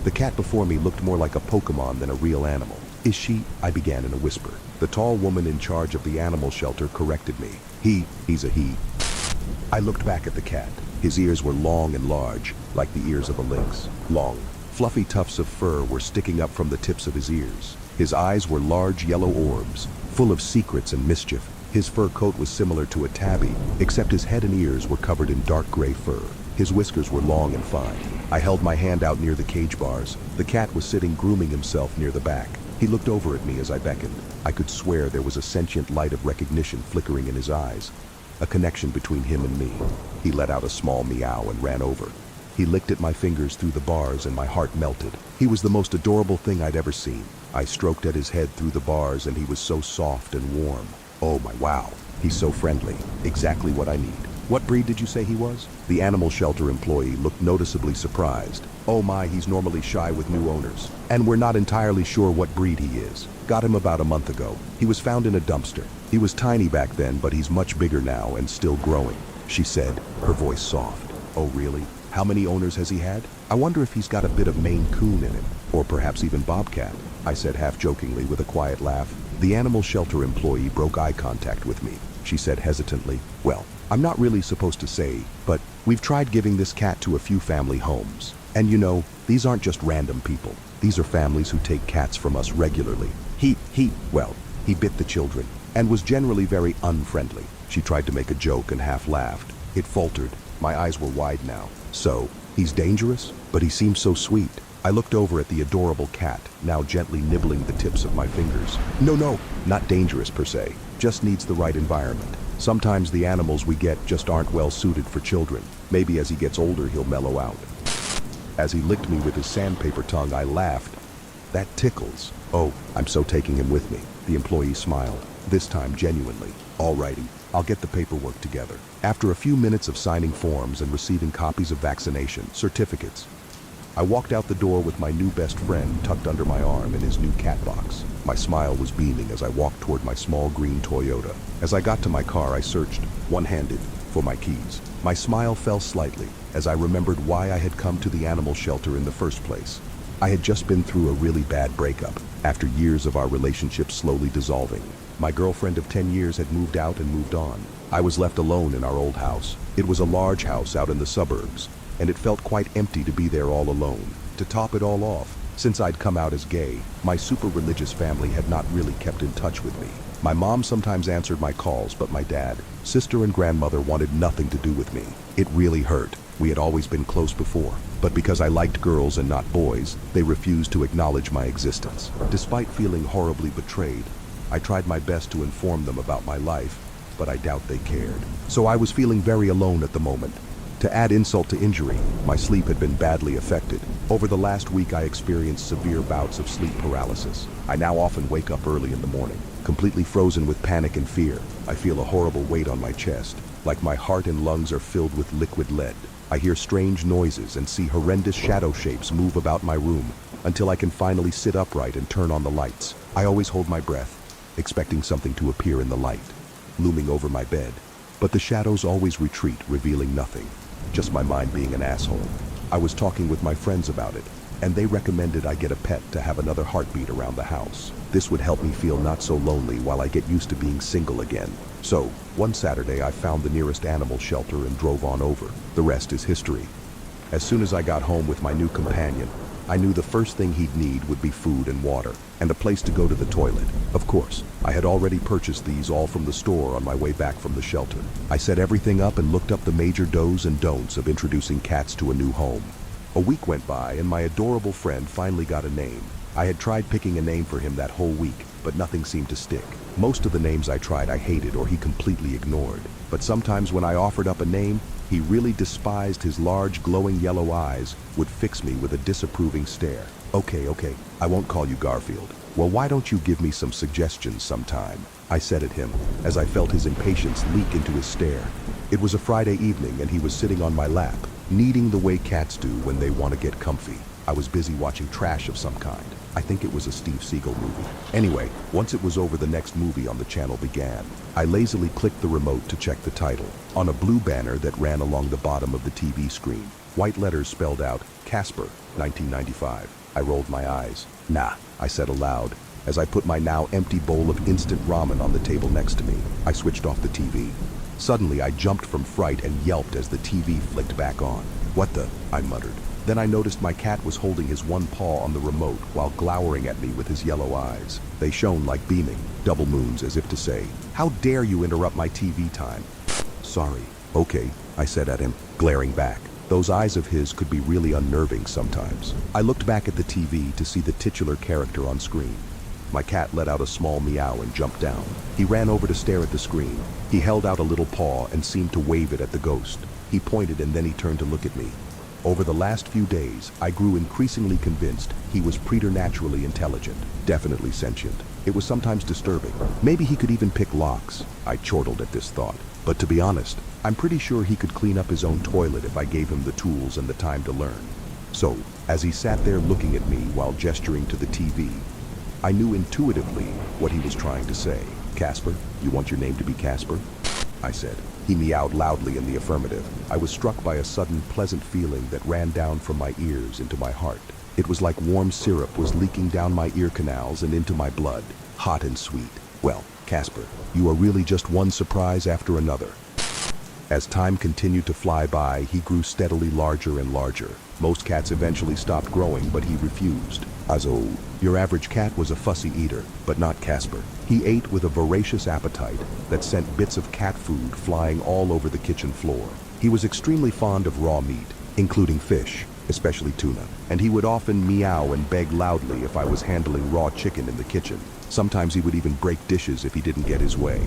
The cat before me looked more like a Pokemon than a real animal. Is she? I began in a whisper. The tall woman in charge of the animal shelter corrected me. He's a he. I looked back at the cat. His ears were long and large, like the ears of a lynx. Long, fluffy tufts of fur were sticking up from the tips of his ears. His eyes were large yellow orbs, full of secrets and mischief. His fur coat was similar to a tabby, except his head and ears were covered in dark gray fur. His whiskers were long and fine. I held my hand out near the cage bars. The cat was sitting grooming himself near the back. He looked over at me as I beckoned. I could swear there was a sentient light of recognition flickering in his eyes, a connection between him and me. He let out a small meow and ran over. He licked at my fingers through the bars and my heart melted. He was the most adorable thing I'd ever seen. I stroked at his head through the bars and he was so soft and warm. Oh my wow, he's so friendly. Exactly what I need. What breed did you say he was? The animal shelter employee looked noticeably surprised. Oh my, he's normally shy with new owners. And we're not entirely sure what breed he is. Got him about a month ago. He was found in a dumpster. He was tiny back then, but he's much bigger now and still growing, she said, her voice soft. Oh really? How many owners has he had? I wonder if he's got a bit of Maine Coon in him, or perhaps even Bobcat, I said half jokingly with a quiet laugh. The animal shelter employee broke eye contact with me. She said hesitantly, well, I'm not really supposed to say, but we've tried giving this cat to a few family homes. And you know, these aren't just random people. These are families who take cats from us regularly. He bit the children and was generally very unfriendly. She tried to make a joke and half laughed. It faltered. My eyes were wide now. So, he's dangerous, but he seems so sweet. I looked over at the adorable cat, now gently nibbling the tips of my fingers. No, not dangerous per se, just needs the right environment. Sometimes the animals we get just aren't well suited for children. Maybe as he gets older, he'll mellow out. As he licked me with his sandpaper tongue, I laughed. That tickles. Oh, I'm so taking him with me. The employee smiled, this time genuinely. Alrighty, I'll get the paperwork together. After a few minutes of signing forms and receiving copies of vaccination certificates, I walked out the door with my new best friend tucked under my arm in his new cat box. My smile was beaming as I walked toward my small green Toyota. As I got to my car, I searched, one-handed, for my keys. My smile fell slightly as I remembered why I had come to the animal shelter in the first place. I had just been through a really bad breakup, after years of our relationship slowly dissolving. My girlfriend of 10 years had moved out and moved on. I was left alone in our old house. It was a large house out in the suburbs, and it felt quite empty to be there all alone. To top it all off, since I'd come out as gay, my super religious family had not really kept in touch with me. My mom sometimes answered my calls, but my dad, sister, and grandmother wanted nothing to do with me. It really hurt. We had always been close before, but because I liked girls and not boys, they refused to acknowledge my existence. Despite feeling horribly betrayed, I tried my best to inform them about my life, but I doubt they cared. So I was feeling very alone at the moment. To add insult to injury, my sleep had been badly affected. Over the last week, I experienced severe bouts of sleep paralysis. I now often wake up early in the morning, completely frozen with panic and fear. I feel a horrible weight on my chest, like my heart and lungs are filled with liquid lead. I hear strange noises and see horrendous shadow shapes move about my room until I can finally sit upright and turn on the lights. I always hold my breath, expecting something to appear in the light, looming over my bed. But the shadows always retreat, revealing nothing. Just my mind being an asshole. I was talking with my friends about it, and they recommended I get a pet to have another heartbeat around the house. This would help me feel not so lonely while I get used to being single again. So, one Saturday I found the nearest animal shelter and drove on over. The rest is history. As soon as I got home with my new companion, I knew the first thing he'd need would be food and water, and a place to go to the toilet. Of course, I had already purchased these all from the store on my way back from the shelter. I set everything up and looked up the major do's and don'ts of introducing cats to a new home. A week went by and my adorable friend finally got a name. I had tried picking a name for him that whole week, but nothing seemed to stick. Most of the names I tried I hated or he completely ignored. But sometimes when I offered up a name, he really despised. His large glowing yellow eyes would fix me with a disapproving stare. Okay, I won't call you Garfield. Well, why don't you give me some suggestions sometime? I said at him, as I felt his impatience leak into his stare. It was a Friday evening and he was sitting on my lap, kneading the way cats do when they want to get comfy. I was busy watching trash of some kind. I think it was a Steve Seagal movie. Anyway, once it was over, the next movie on the channel began. I lazily clicked the remote to check the title. On a blue banner that ran along the bottom of the TV screen, white letters spelled out, Casper, 1995. I rolled my eyes. Nah, I said aloud, as I put my now empty bowl of instant ramen on the table next to me. I switched off the TV. Suddenly, I jumped from fright and yelped as the TV flicked back on. What the? I muttered. Then I noticed my cat was holding his one paw on the remote while glowering at me with his yellow eyes. They shone like beaming, double moons, as if to say, "How dare you interrupt my TV time?" "Sorry." "Okay," I said at him, glaring back. Those eyes of his could be really unnerving sometimes. I looked back at the TV to see the titular character on screen. My cat let out a small meow and jumped down. He ran over to stare at the screen. He held out a little paw and seemed to wave it at the ghost. He pointed and then he turned to look at me. Over the last few days, I grew increasingly convinced he was preternaturally intelligent, definitely sentient. It was sometimes disturbing. Maybe he could even pick locks. I chortled at this thought. But to be honest, I'm pretty sure he could clean up his own toilet if I gave him the tools and the time to learn. So, as he sat there looking at me while gesturing to the TV, I knew intuitively what he was trying to say. "Casper, you want your name to be Casper?" I said. He meowed loudly in the affirmative. I was struck by a sudden pleasant feeling that ran down from my ears into my heart. It was like warm syrup was leaking down my ear canals and into my blood, hot and sweet. "Well, Casper, you are really just one surprise after another." As time continued to fly by, he grew steadily larger and larger. Most cats eventually stopped growing, but he refused. "Also, your average cat was a fussy eater, but not Casper. He ate with a voracious appetite that sent bits of cat food flying all over the kitchen floor. He was extremely fond of raw meat, including fish, especially tuna, and he would often meow and beg loudly if I was handling raw chicken in the kitchen. Sometimes he would even break dishes if he didn't get his way.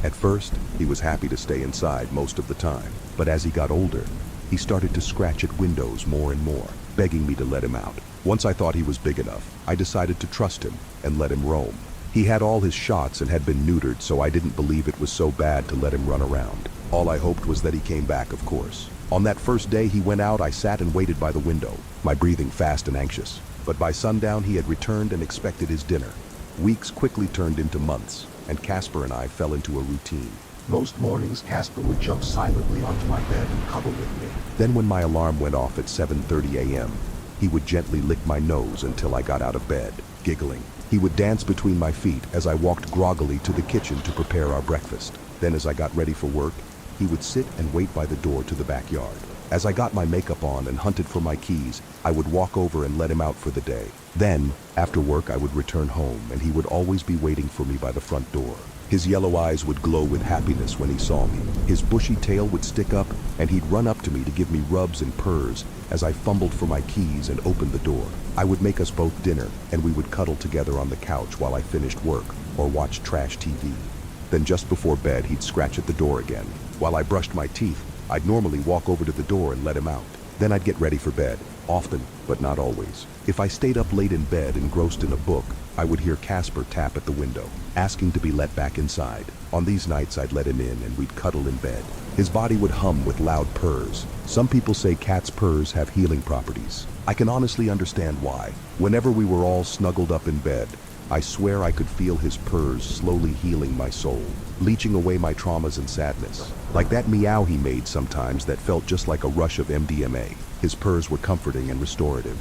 At first, he was happy to stay inside most of the time, but as he got older, he started to scratch at windows more and more, begging me to let him out. Once I thought he was big enough, I decided to trust him and let him roam. He had all his shots and had been neutered, so I didn't believe it was so bad to let him run around. All I hoped was that he came back, of course. On that first day he went out, I sat and waited by the window, my breathing fast and anxious. But by sundown he had returned and expected his dinner. Weeks quickly turned into months, and Casper and I fell into a routine. Most mornings, Casper would jump silently onto my bed and cuddle with me. Then when my alarm went off at 7:30 a.m., he would gently lick my nose until I got out of bed, giggling. He would dance between my feet as I walked groggily to the kitchen to prepare our breakfast. Then as I got ready for work, he would sit and wait by the door to the backyard. As I got my makeup on and hunted for my keys, I would walk over and let him out for the day. Then, after work, I would return home, and he would always be waiting for me by the front door. His yellow eyes would glow with happiness when he saw me. His bushy tail would stick up, and he'd run up to me to give me rubs and purrs as I fumbled for my keys and opened the door. I would make us both dinner, and we would cuddle together on the couch while I finished work or watched trash TV. Then just before bed, he'd scratch at the door again. While I brushed my teeth, I'd normally walk over to the door and let him out. Then I'd get ready for bed, often, but not always. If I stayed up late in bed engrossed in a book, I would hear Casper tap at the window, asking to be let back inside. On these nights, I'd let him in and we'd cuddle in bed. His body would hum with loud purrs. Some people say cats' purrs have healing properties. I can honestly understand why. Whenever we were all snuggled up in bed, I swear I could feel his purrs slowly healing my soul, leeching away my traumas and sadness. Like that meow he made sometimes that felt just like a rush of MDMA. His purrs were comforting and restorative.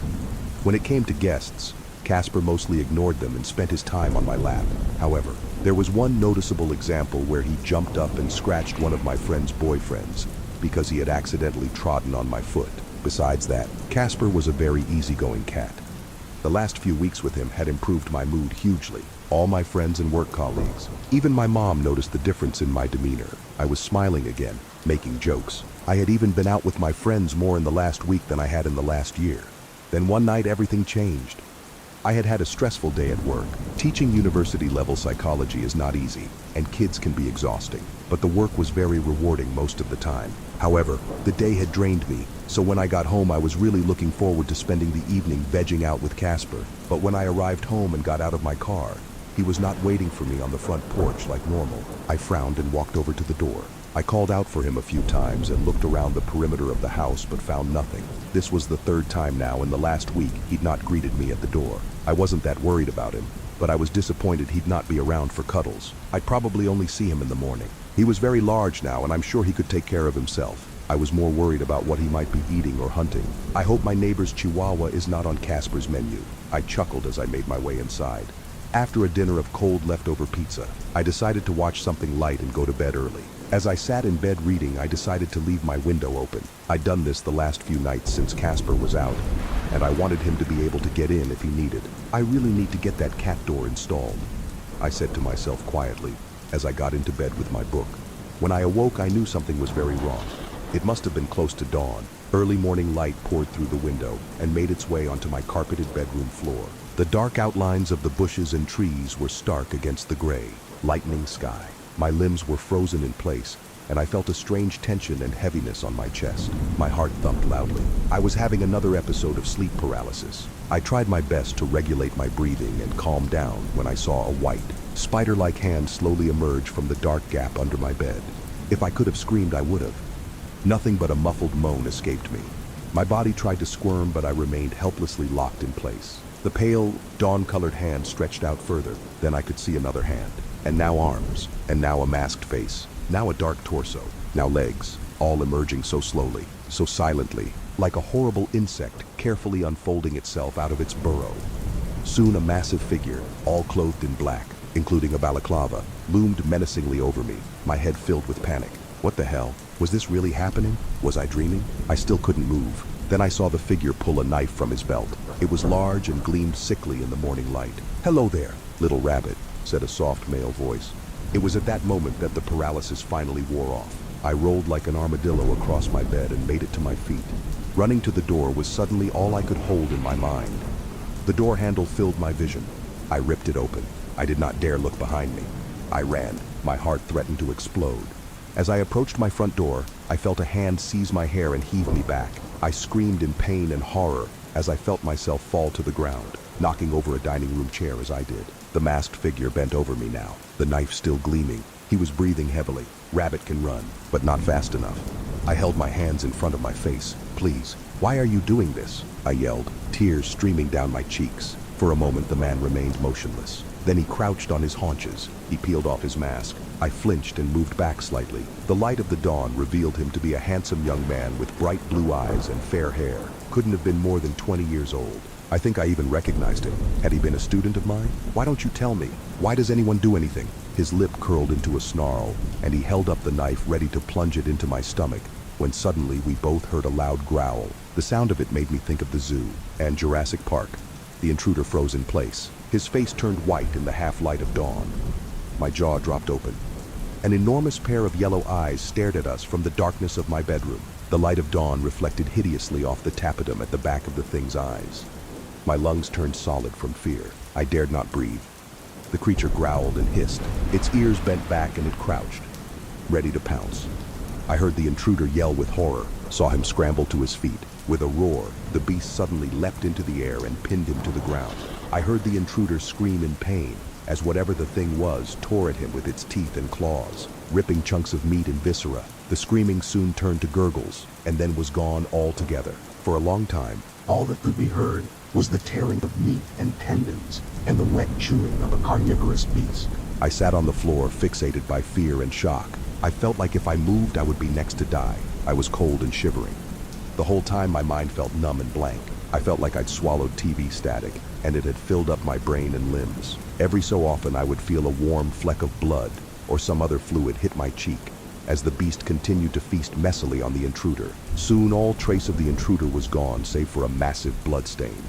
When it came to guests, Casper mostly ignored them and spent his time on my lap. However, there was one noticeable example where he jumped up and scratched one of my friend's boyfriends because he had accidentally trodden on my foot. Besides that, Casper was a very easygoing cat. The last few weeks with him had improved my mood hugely. All my friends and work colleagues, even my mom, noticed the difference in my demeanor. I was smiling again, making jokes. I had even been out with my friends more in the last week than I had in the last year. Then one night everything changed. I had had a stressful day at work. Teaching university-level psychology is not easy, and kids can be exhausting. But the work was very rewarding most of the time. However, the day had drained me, so when I got home I was really looking forward to spending the evening vegging out with Casper. But when I arrived home and got out of my car, he was not waiting for me on the front porch like normal. I frowned and walked over to the door. I called out for him a few times and looked around the perimeter of the house but found nothing. This was the third time now in the last week he'd not greeted me at the door. I wasn't that worried about him, but I was disappointed he'd not be around for cuddles. I'd probably only see him in the morning. He was very large now and I'm sure he could take care of himself. I was more worried about what he might be eating or hunting. I hope my neighbor's Chihuahua is not on Casper's menu. I chuckled as I made my way inside. After a dinner of cold leftover pizza, I decided to watch something light and go to bed early. As I sat in bed reading, I decided to leave my window open. I'd done this the last few nights since Casper was out, and I wanted him to be able to get in if he needed. I really need to get that cat door installed, I said to myself quietly as I got into bed with my book. When I awoke, I knew something was very wrong. It must have been close to dawn. Early morning light poured through the window and made its way onto my carpeted bedroom floor. The dark outlines of the bushes and trees were stark against the gray, lightening sky. My limbs were frozen in place, and I felt a strange tension and heaviness on my chest. My heart thumped loudly. I was having another episode of sleep paralysis. I tried my best to regulate my breathing and calm down when I saw a white, spider-like hand slowly emerge from the dark gap under my bed. If I could have screamed, I would have. Nothing but a muffled moan escaped me. My body tried to squirm, but I remained helplessly locked in place. The pale, dawn-colored hand stretched out further. Then I could see another hand, and now arms, and now a masked face, now a dark torso, now legs, all emerging so slowly, so silently, like a horrible insect carefully unfolding itself out of its burrow. Soon a massive figure, all clothed in black, including a balaclava, loomed menacingly over me, my head filled with panic. What the hell? Was this really happening? Was I dreaming? I still couldn't move. Then I saw the figure pull a knife from his belt. It was large and gleamed sickly in the morning light. "Hello there, little rabbit," said a soft male voice. It was at that moment that the paralysis finally wore off. I rolled like an armadillo across my bed and made it to my feet. Running to the door was suddenly all I could hold in my mind. The door handle filled my vision. I ripped it open. I did not dare look behind me. I ran. My heart threatened to explode. As I approached my front door, I felt a hand seize my hair and heave me back. I screamed in pain and horror as I felt myself fall to the ground, knocking over a dining room chair as I did. The masked figure bent over me now, the knife still gleaming. He was breathing heavily. Rabbit can run, but not fast enough. I held my hands in front of my face. "Please, why are you doing this?" I yelled, tears streaming down my cheeks. For a moment, the man remained motionless. Then he crouched on his haunches. He peeled off his mask. I flinched and moved back slightly. The light of the dawn revealed him to be a handsome young man with bright blue eyes and fair hair. Couldn't have been more than 20 years old. I think I even recognized him. Had he been a student of mine? "Why don't you tell me? Why does anyone do anything?" His lip curled into a snarl, and he held up the knife ready to plunge it into my stomach, when suddenly we both heard a loud growl. The sound of it made me think of the zoo and Jurassic Park. The intruder froze in place. His face turned white in the half-light of dawn. My jaw dropped open. An enormous pair of yellow eyes stared at us from the darkness of my bedroom. The light of dawn reflected hideously off the tapetum at the back of the thing's eyes. My lungs turned solid from fear. I dared not breathe. The creature growled and hissed. Its ears bent back and it crouched, ready to pounce. I heard the intruder yell with horror, saw him scramble to his feet. With a roar, the beast suddenly leapt into the air and pinned him to the ground. I heard the intruder scream in pain as whatever the thing was tore at him with its teeth and claws, ripping chunks of meat and viscera. The screaming soon turned to gurgles and then was gone altogether. For a long time, all that could be heard was the tearing of meat and tendons and the wet chewing of a carnivorous beast. I sat on the floor, fixated by fear and shock. I felt like if I moved, I would be next to die. I was cold and shivering. The whole time, my mind felt numb and blank. I felt like I'd swallowed TV static, and it had filled up my brain and limbs. Every so often, I would feel a warm fleck of blood or some other fluid hit my cheek as the beast continued to feast messily on the intruder. Soon, all trace of the intruder was gone, save for a massive blood stain.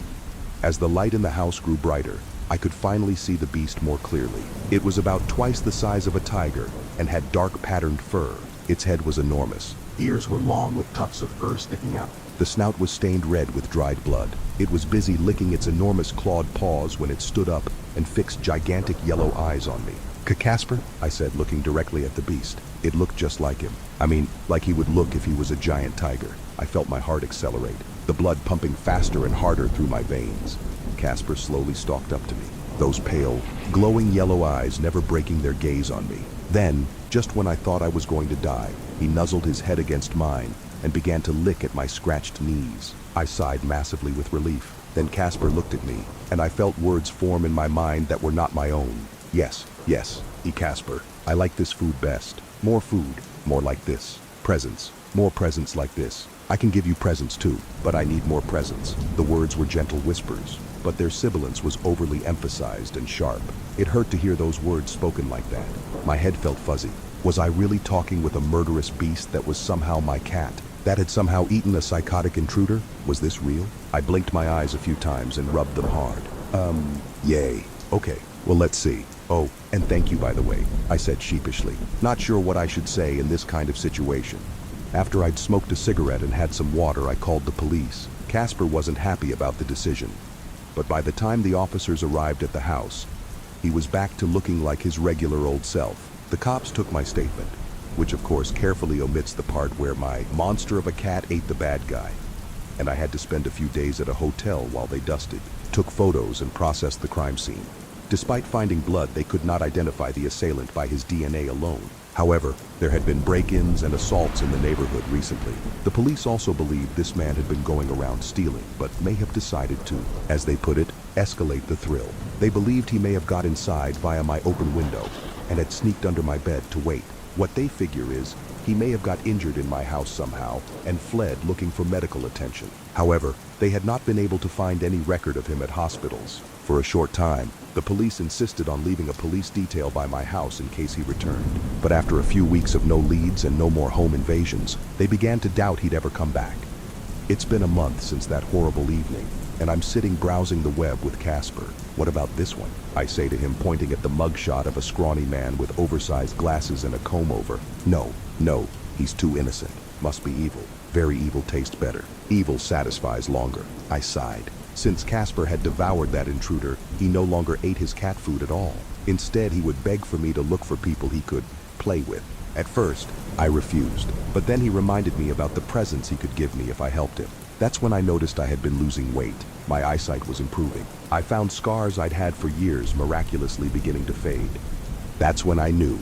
As the light in the house grew brighter, I could finally see the beast more clearly. It was about twice the size of a tiger and had dark patterned fur. Its head was enormous. Ears were long with tufts of fur sticking out. The snout was stained red with dried blood. It was busy licking its enormous clawed paws when it stood up and fixed gigantic yellow eyes on me. "Casper?" I said, looking directly at the beast. It looked just like him. I mean, like he would look if he was a giant tiger. I felt my heart accelerate, the blood pumping faster and harder through my veins. Casper slowly stalked up to me, those pale, glowing yellow eyes never breaking their gaze on me. Then, just when I thought I was going to die, he nuzzled his head against mine and began to lick at my scratched knees. I sighed massively with relief. Then Casper looked at me, and I felt words form in my mind that were not my own. Yes, Casper, I like this food best. More food, more like this. Presents, more presents like this. I can give you presents too, but I need more presents. The words were gentle whispers, but their sibilance was overly emphasized and sharp. It hurt to hear those words spoken like that. My head felt fuzzy. Was I really talking with a murderous beast that was somehow my cat? That had somehow eaten a psychotic intruder? Was this real? I blinked my eyes a few times and rubbed them hard. Yay. Okay, well let's see. Oh, and thank you by the way, I said sheepishly, not sure what I should say in this kind of situation. After I'd smoked a cigarette and had some water, I called the police. Casper wasn't happy about the decision, but by the time the officers arrived at the house, he was back to looking like his regular old self. The cops took my statement, which of course carefully omits the part where my monster of a cat ate the bad guy, and I had to spend a few days at a hotel while they dusted, took photos, and processed the crime scene. Despite finding blood, they could not identify the assailant by his DNA alone. However, there had been break-ins and assaults in the neighborhood recently. The police also believed this man had been going around stealing, but may have decided to, as they put it, escalate the thrill. They believed he may have got inside via my open window and had sneaked under my bed to wait. What they figure is, he may have got injured in my house somehow and fled looking for medical attention. However, they had not been able to find any record of him at hospitals. For a short time, the police insisted on leaving a police detail by my house in case he returned. But after a few weeks of no leads and no more home invasions, they began to doubt he'd ever come back. It's been a month since that horrible evening, and I'm sitting browsing the web with Casper. What about this one? I say to him, pointing at the mugshot of a scrawny man with oversized glasses and a comb-over. No, he's too innocent. Must be evil. Very evil tastes better. Evil satisfies longer. I sighed. Since Casper had devoured that intruder, he no longer ate his cat food at all. Instead, he would beg for me to look for people he could play with. At first, I refused, but then he reminded me about the presents he could give me if I helped him. That's when I noticed I had been losing weight. My eyesight was improving. I found scars I'd had for years miraculously beginning to fade. That's when I knew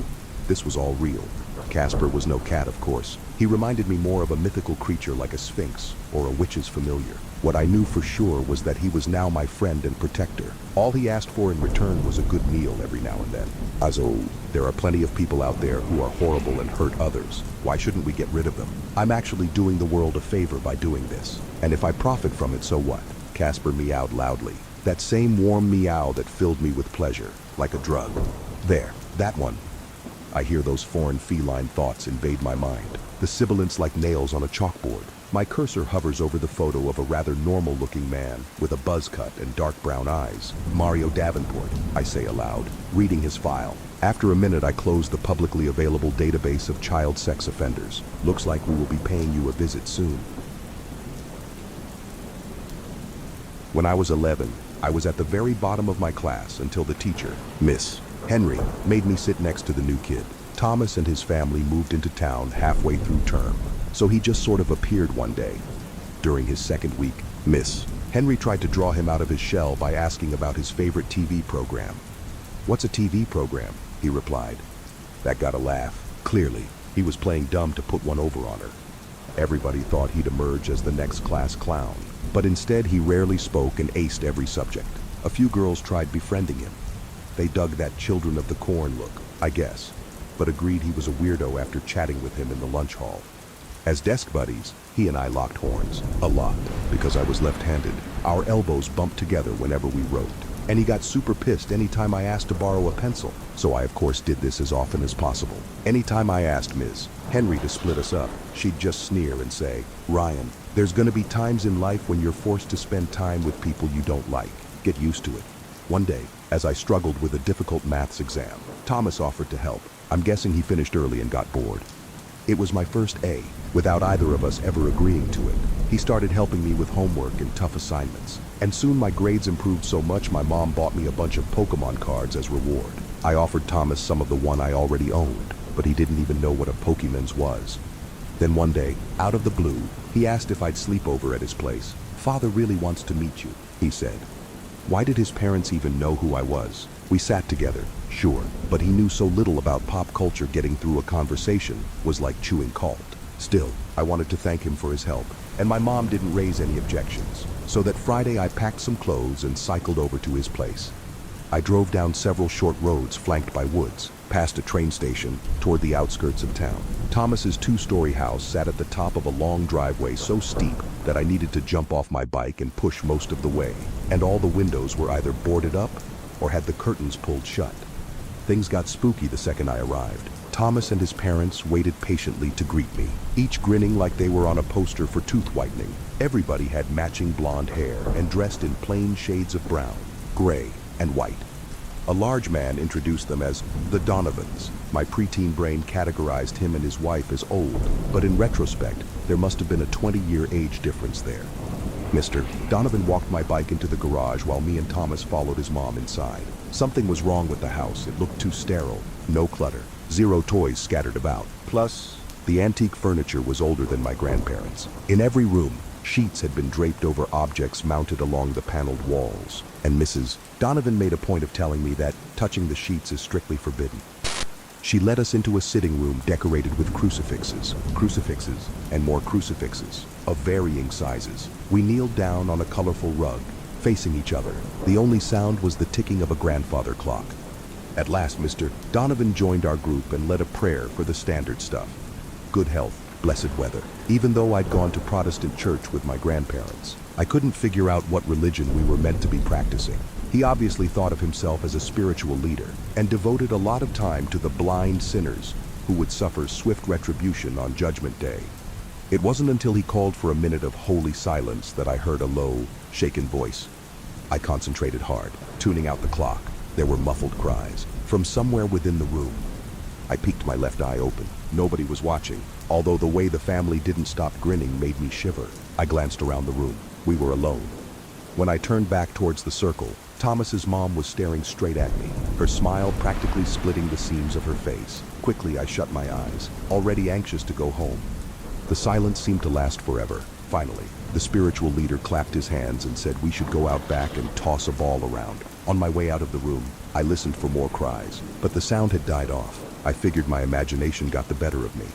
this was all real. Casper was no cat, of course. He reminded me more of a mythical creature like a sphinx or a witch's familiar. What I knew for sure was that he was now my friend and protector. All he asked for in return was a good meal every now and then. There are plenty of people out there who are horrible and hurt others. Why shouldn't we get rid of them? I'm actually doing the world a favor by doing this. And if I profit from it, so what? Casper meowed loudly. That same warm meow that filled me with pleasure, like a drug. There, that one. I hear those foreign feline thoughts invade my mind, the sibilants like nails on a chalkboard. My cursor hovers over the photo of a rather normal-looking man with a buzz cut and dark brown eyes. Mario Davenport, I say aloud, reading his file. After a minute, I close the publicly available database of child sex offenders. Looks like we will be paying you a visit soon. When I was 11, I was at the very bottom of my class until the teacher, Miss Henry, made me sit next to the new kid. Thomas and his family moved into town halfway through term, so he just sort of appeared one day. During his second week, Miss Henry tried to draw him out of his shell by asking about his favorite TV program. "What's a TV program?" he replied. That got a laugh. Clearly, he was playing dumb to put one over on her. Everybody thought he'd emerge as the next class clown, but instead he rarely spoke and aced every subject. A few girls tried befriending him. They dug that children of the corn look, I guess, but agreed he was a weirdo after chatting with him in the lunch hall. As desk buddies, he and I locked horns, a lot, because I was left-handed. Our elbows bumped together whenever we wrote, and he got super pissed anytime I asked to borrow a pencil, so I of course did this as often as possible. Anytime I asked Ms. Henry to split us up, she'd just sneer and say, "Ryan, there's gonna be times in life when you're forced to spend time with people you don't like. Get used to it." One day, as I struggled with a difficult maths exam, Thomas offered to help. I'm guessing he finished early and got bored. It was my first A, without either of us ever agreeing to it. He started helping me with homework and tough assignments, and soon my grades improved so much my mom bought me a bunch of Pokemon cards as reward. I offered Thomas some of the one I already owned, but he didn't even know what a Pokémon's was. Then one day, out of the blue, he asked if I'd sleep over at his place. "Father really wants to meet you," he said. Why did his parents even know who I was? We sat together, sure, but he knew so little about pop culture. Getting through a conversation was like chewing cold. Still, I wanted to thank him for his help, and my mom didn't raise any objections. So that Friday I packed some clothes and cycled over to his place. I drove down several short roads flanked by woods, past a train station, toward the outskirts of town. Thomas's two-story house sat at the top of a long driveway so steep that I needed to jump off my bike and push most of the way, and all the windows were either boarded up or had the curtains pulled shut. Things got spooky the second I arrived. Thomas and his parents waited patiently to greet me, each grinning like they were on a poster for tooth whitening. Everybody had matching blonde hair and dressed in plain shades of brown, gray, and white. A large man introduced them as the Donovans. My preteen brain categorized him and his wife as old, but in retrospect, there must have been a 20-year age difference there. Mr. Donovan walked my bike into the garage while me and Thomas followed his mom inside. Something was wrong with the house. It looked too sterile, no clutter, zero toys scattered about. Plus, the antique furniture was older than my grandparents'. In every room, sheets had been draped over objects mounted along the paneled walls, and Mrs. Donovan made a point of telling me that touching the sheets is strictly forbidden. She led us into a sitting room decorated with crucifixes, and more crucifixes, of varying sizes. We kneeled down on a colorful rug, facing each other. The only sound was the ticking of a grandfather clock. At last, Mr. Donovan joined our group and led a prayer for the standard stuff. Good health, blessed weather. Even though I'd gone to Protestant church with my grandparents, I couldn't figure out what religion we were meant to be practicing. He obviously thought of himself as a spiritual leader and devoted a lot of time to the blind sinners who would suffer swift retribution on Judgment Day. It wasn't until he called for a minute of holy silence that I heard a low, shaken voice. I concentrated hard, tuning out the clock. There were muffled cries from somewhere within the room. I peeked my left eye open. Nobody was watching, although the way the family didn't stop grinning made me shiver. I glanced around the room. We were alone. When I turned back towards the circle, Thomas's mom was staring straight at me, her smile practically splitting the seams of her face. Quickly, I shut my eyes, already anxious to go home. The silence seemed to last forever. Finally, the spiritual leader clapped his hands and said we should go out back and toss a ball around. On my way out of the room, I listened for more cries, but the sound had died off. I figured my imagination got the better of me.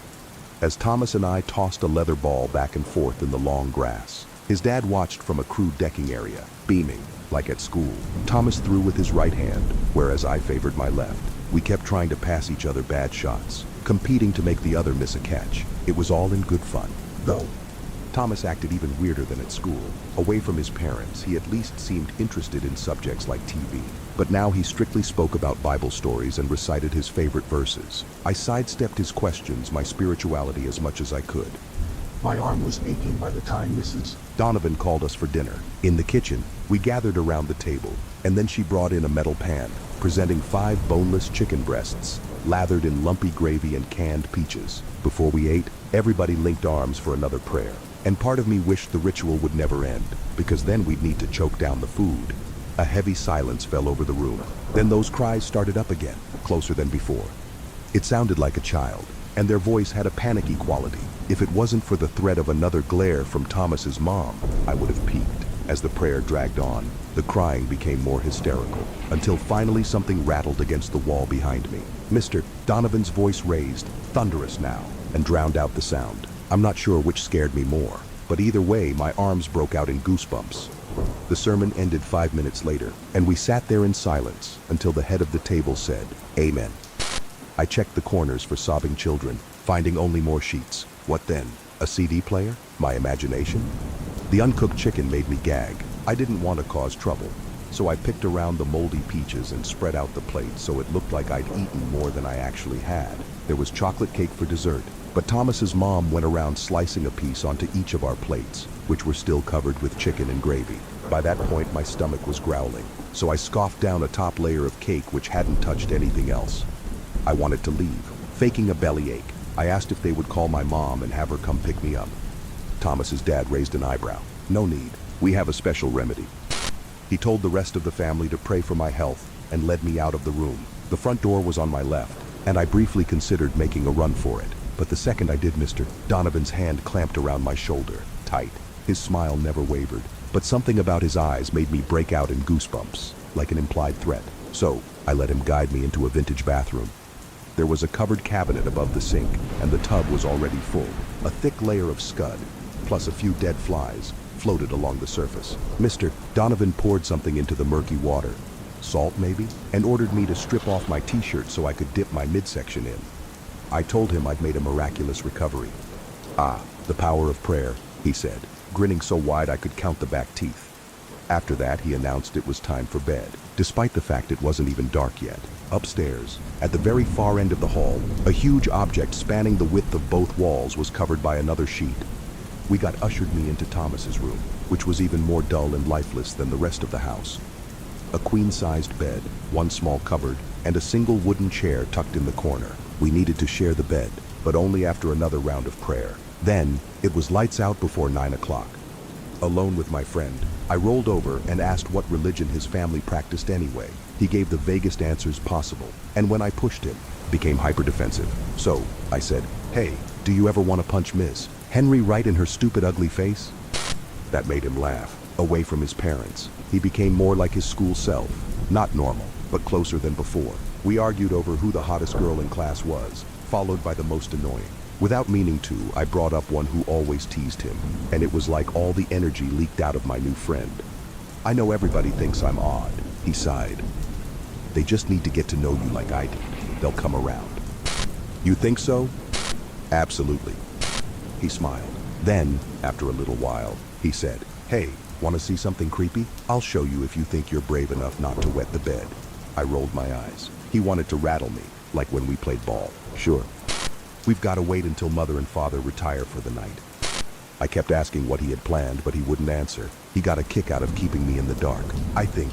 As Thomas and I tossed a leather ball back and forth in the long grass, his dad watched from a crude decking area, beaming, like at school. Thomas threw with his right hand, whereas I favored my left. We kept trying to pass each other bad shots, competing to make the other miss a catch. It was all in good fun. Though Thomas acted even weirder than at school. Away from his parents, he at least seemed interested in subjects like TV. But now he strictly spoke about Bible stories and recited his favorite verses. I sidestepped his questions, my spirituality as much as I could. My arm was aching by the time Mrs. Donovan called us for dinner. In the kitchen, we gathered around the table, and then she brought in a metal pan, presenting 5 boneless chicken breasts, lathered in lumpy gravy and canned peaches. Before we ate, everybody linked arms for another prayer. And part of me wished the ritual would never end, because then we'd need to choke down the food. A heavy silence fell over the room. Then those cries started up again, closer than before. It sounded like a child, and their voice had a panicky quality. If it wasn't for the threat of another glare from Thomas's mom, I would have peeked. As the prayer dragged on, the crying became more hysterical, until finally something rattled against the wall behind me. Mr. Donovan's voice raised, thunderous now, and drowned out the sound. I'm not sure which scared me more, but either way, my arms broke out in goosebumps. The sermon ended 5 minutes later, and we sat there in silence until the head of the table said, "Amen." I checked the corners for sobbing children, finding only more sheets. What then? A CD player? My imagination? The uncooked chicken made me gag. I didn't want to cause trouble, so I picked around the moldy peaches and spread out the plate so it looked like I'd eaten more than I actually had. There was chocolate cake for dessert, but Thomas's mom went around slicing a piece onto each of our plates, which were still covered with chicken and gravy. By that point, my stomach was growling, so I scoffed down a top layer of cake which hadn't touched anything else. I wanted to leave. Faking a bellyache, I asked if they would call my mom and have her come pick me up. Thomas's dad raised an eyebrow. "No need. We have a special remedy." He told the rest of the family to pray for my health and led me out of the room. The front door was on my left, and I briefly considered making a run for it. But the second I did, Mr. Donovan's hand clamped around my shoulder, tight. His smile never wavered, but something about his eyes made me break out in goosebumps, like an implied threat. "So, I let him guide me into a vintage bathroom. There was a covered cabinet above the sink, and the tub was already full. A thick layer of scud, plus a few dead flies, floated along the surface. Mr. Donovan poured something into the murky water, salt maybe, and ordered me to strip off my t-shirt so I could dip my midsection in. I told him I'd made a miraculous recovery. "Ah, the power of prayer," he said, grinning so wide I could count the back teeth. After that, he announced it was time for bed, despite the fact it wasn't even dark yet. Upstairs, at the very far end of the hall, a huge object spanning the width of both walls was covered by another sheet. We got ushered me into Thomas's room, which was even more dull and lifeless than the rest of the house. A queen-sized bed, one small cupboard, and a single wooden chair tucked in the corner. We needed to share the bed, but only after another round of prayer. Then, it was lights out before 9 o'clock. Alone with my friend, I rolled over and asked what religion his family practiced anyway. He gave the vaguest answers possible, and when I pushed him, became hyper-defensive. So, I said, "Hey, do you ever want to punch Miss Henry right in her stupid ugly face?" That made him laugh, away from his parents. He became more like his school self, not normal, but closer than before. We argued over who the hottest girl in class was, followed by the most annoying. Without meaning to, I brought up one who always teased him, and it was like all the energy leaked out of my new friend. "I know everybody thinks I'm odd," he sighed. "They just need to get to know you like I did. They'll come around." "You think so?" "Absolutely." He smiled. Then, after a little while, he said, "Hey, want to see something creepy? I'll show you if you think you're brave enough not to wet the bed." I rolled my eyes. He wanted to rattle me, like when we played ball. "Sure. We've got to wait until Mother and Father retire for the night." I kept asking what he had planned, but he wouldn't answer. He got a kick out of keeping me in the dark, I think.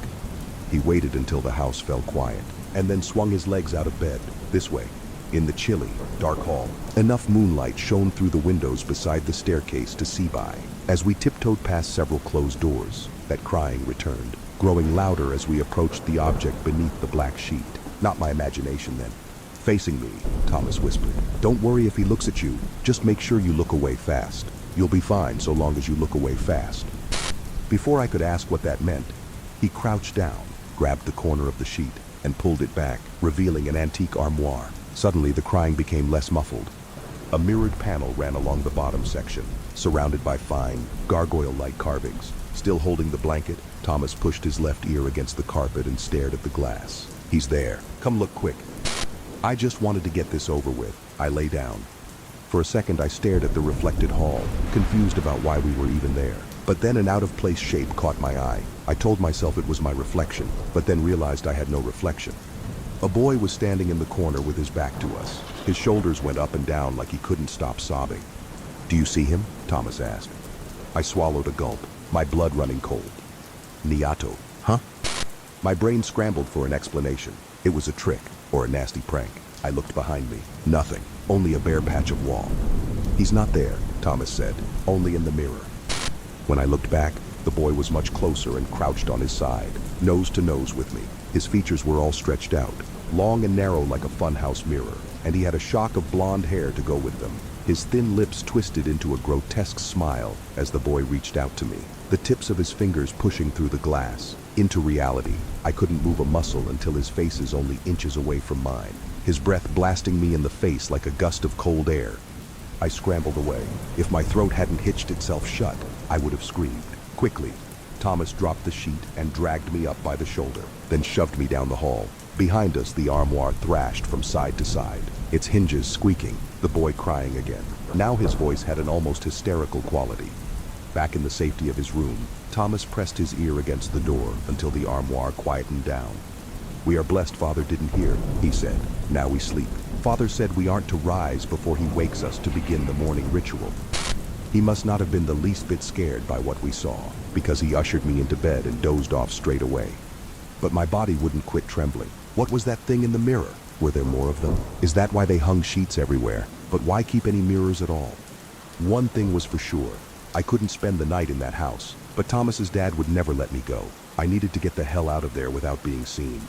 He waited until the house fell quiet, and then swung his legs out of bed, this way, in the chilly, dark hall. Enough moonlight shone through the windows beside the staircase to see by. As we tiptoed past several closed doors, that crying returned, growing louder as we approached the object beneath the black sheet. Not my imagination then. "Facing me," Thomas whispered. "Don't worry if he looks at you. Just make sure you look away fast. You'll be fine so long as you look away fast." Before I could ask what that meant, he crouched down, grabbed the corner of the sheet, and pulled it back, revealing an antique armoire. Suddenly, the crying became less muffled. A mirrored panel ran along the bottom section, surrounded by fine, gargoyle-like carvings. Still holding the blanket, Thomas pushed his left ear against the carpet and stared at the glass. "He's there. Come look quick." I just wanted to get this over with. I lay down. For a second, I stared at the reflected hall, confused about why we were even there. But then an out-of-place shape caught my eye. I told myself it was my reflection, but then realized I had no reflection. A boy was standing in the corner with his back to us. His shoulders went up and down like he couldn't stop sobbing. "Do you see him?" Thomas asked. I swallowed a gulp, my blood running cold. "Niato, huh?" My brain scrambled for an explanation. It was a trick, or a nasty prank. I looked behind me. Nothing. Only a bare patch of wall. "He's not there," Thomas said. "Only in the mirror." When I looked back, the boy was much closer and crouched on his side, nose to nose with me. His features were all stretched out, long and narrow like a funhouse mirror, and he had a shock of blonde hair to go with them. His thin lips twisted into a grotesque smile as the boy reached out to me, the tips of his fingers pushing through the glass. Into reality, I couldn't move a muscle until his face is only inches away from mine, his breath blasting me in the face like a gust of cold air. I scrambled away. If my throat hadn't hitched itself shut, I would have screamed. Quickly, Thomas dropped the sheet and dragged me up by the shoulder, then shoved me down the hall. Behind us, the armoire thrashed from side to side, its hinges squeaking, the boy crying again. Now his voice had an almost hysterical quality. Back in the safety of his room, Thomas pressed his ear against the door until the armoire quietened down. "We are blessed Father didn't hear," he said. "Now we sleep. Father said we aren't to rise before he wakes us to begin the morning ritual." He must not have been the least bit scared by what we saw, because he ushered me into bed and dozed off straight away. But my body wouldn't quit trembling. What was that thing in the mirror? Were there more of them? Is that why they hung sheets everywhere? But why keep any mirrors at all? One thing was for sure. I couldn't spend the night in that house, but Thomas's dad would never let me go. I needed to get the hell out of there without being seen.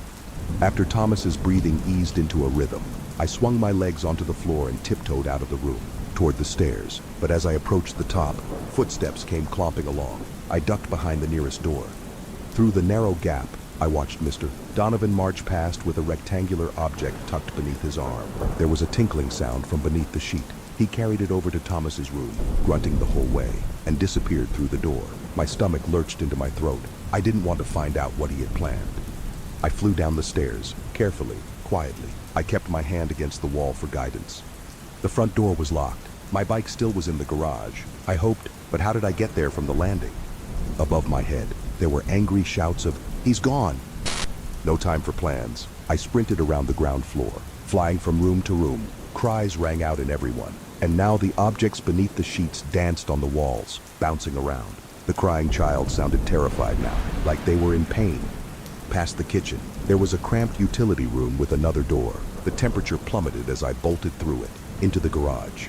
After Thomas's breathing eased into a rhythm, I swung my legs onto the floor and tiptoed out of the room, toward the stairs. But as I approached the top, footsteps came clomping along. I ducked behind the nearest door. Through the narrow gap, I watched Mr. Donovan march past with a rectangular object tucked beneath his arm. There was a tinkling sound from beneath the sheet. He carried it over to Thomas's room, grunting the whole way, and disappeared through the door. My stomach lurched into my throat. I didn't want to find out what he had planned. I flew down the stairs, carefully, quietly. I kept my hand against the wall for guidance. The front door was locked. My bike still was in the garage. I hoped, but how did I get there from the landing? Above my head, there were angry shouts of, "He's gone!" No time for plans. I sprinted around the ground floor, flying from room to room. Cries rang out in everyone, and now the objects beneath the sheets danced on the walls, bouncing around. The crying child sounded terrified now, like they were in pain. Past the kitchen, there was a cramped utility room with another door. The temperature plummeted as I bolted through it, into the garage.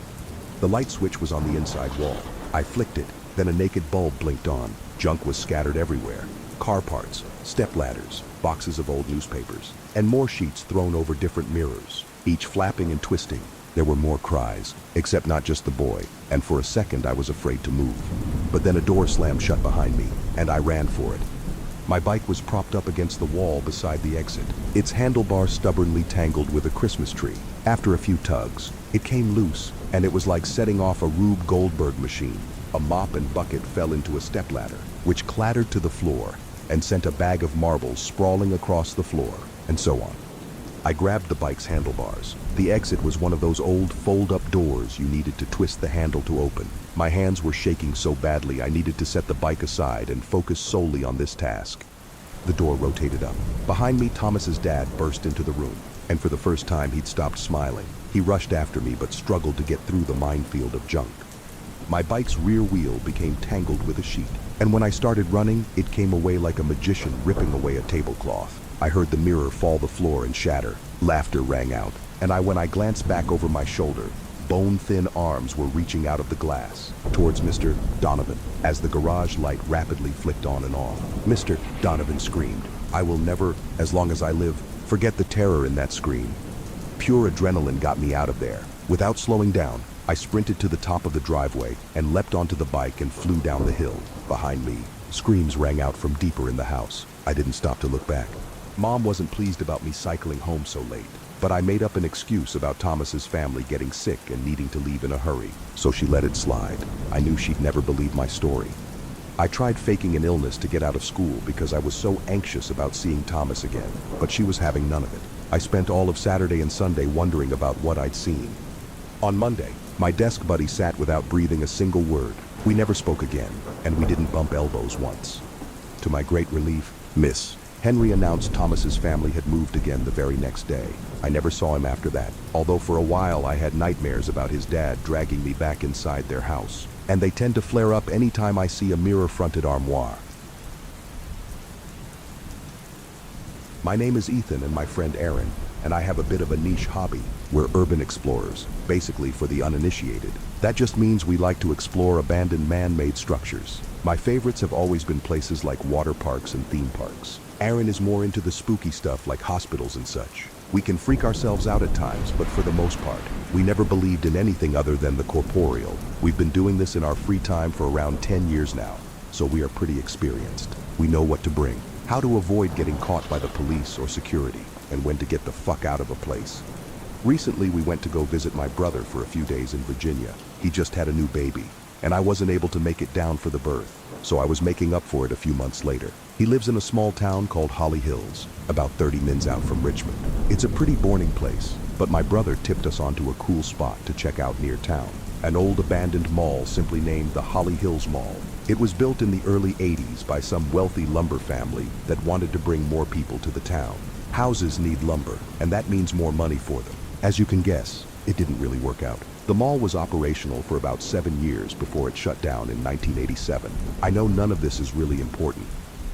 The light switch was on the inside wall. I flicked it, then a naked bulb blinked on. Junk was scattered everywhere. Car parts, step ladders, boxes of old newspapers, and more sheets thrown over different mirrors, each flapping and twisting. There were more cries, except not just the boy, and for a second I was afraid to move. But then a door slammed shut behind me, and I ran for it. My bike was propped up against the wall beside the exit, its handlebars stubbornly tangled with a Christmas tree. After a few tugs, it came loose, and it was like setting off a Rube Goldberg machine. A mop and bucket fell into a stepladder, which clattered to the floor and sent a bag of marbles sprawling across the floor, and so on. I grabbed the bike's handlebars. The exit was one of those old fold-up doors you needed to twist the handle to open. My hands were shaking so badly I needed to set the bike aside and focus solely on this task. The door rotated up. Behind me, Thomas's dad burst into the room, and for the first time he'd stopped smiling. He rushed after me but struggled to get through the minefield of junk. My bike's rear wheel became tangled with a sheet, and when I started running, it came away like a magician ripping away a tablecloth. I heard the mirror fall to the floor and shatter. Laughter rang out, and when I glanced back over my shoulder, bone-thin arms were reaching out of the glass towards Mr. Donovan as the garage light rapidly flicked on and off. Mr. Donovan screamed. I will never, as long as I live, forget the terror in that scream. Pure adrenaline got me out of there. Without slowing down, I sprinted to the top of the driveway and leapt onto the bike and flew down the hill. Behind me, screams rang out from deeper in the house. I didn't stop to look back. Mom wasn't pleased about me cycling home so late, but I made up an excuse about Thomas's family getting sick and needing to leave in a hurry, so she let it slide. I knew she'd never believe my story. I tried faking an illness to get out of school because I was so anxious about seeing Thomas again, but she was having none of it. I spent all of Saturday and Sunday wondering about what I'd seen. On Monday, my desk buddy sat without breathing a single word. We never spoke again, and we didn't bump elbows once. To my great relief, Miss Henry announced Thomas's family had moved again the very next day. I never saw him after that, although for a while I had nightmares about his dad dragging me back inside their house. And they tend to flare up anytime I see a mirror-fronted armoire. My name is Ethan and my friend Aaron, and I have a bit of a niche hobby. We're urban explorers, basically for the uninitiated. That just means we like to explore abandoned man-made structures. My favorites have always been places like water parks and theme parks. Aaron is more into the spooky stuff like hospitals and such. We can freak ourselves out at times, but for the most part, we never believed in anything other than the corporeal. We've been doing this in our free time for around 10 years now, so we are pretty experienced. We know what to bring, how to avoid getting caught by the police or security, and when to get the fuck out of a place. Recently, we went to go visit my brother for a few days in Virginia. He just had a new baby, and I wasn't able to make it down for the birth, so I was making up for it a few months later. He lives in a small town called Holly Hills, about 30 minutes out from Richmond. It's a pretty boring place, but my brother tipped us onto a cool spot to check out near town. An old abandoned mall simply named the Holly Hills Mall. It was built in the early 80s by some wealthy lumber family that wanted to bring more people to the town. Houses need lumber, and that means more money for them. As you can guess, it didn't really work out. The mall was operational for about 7 years before it shut down in 1987. I know none of this is really important,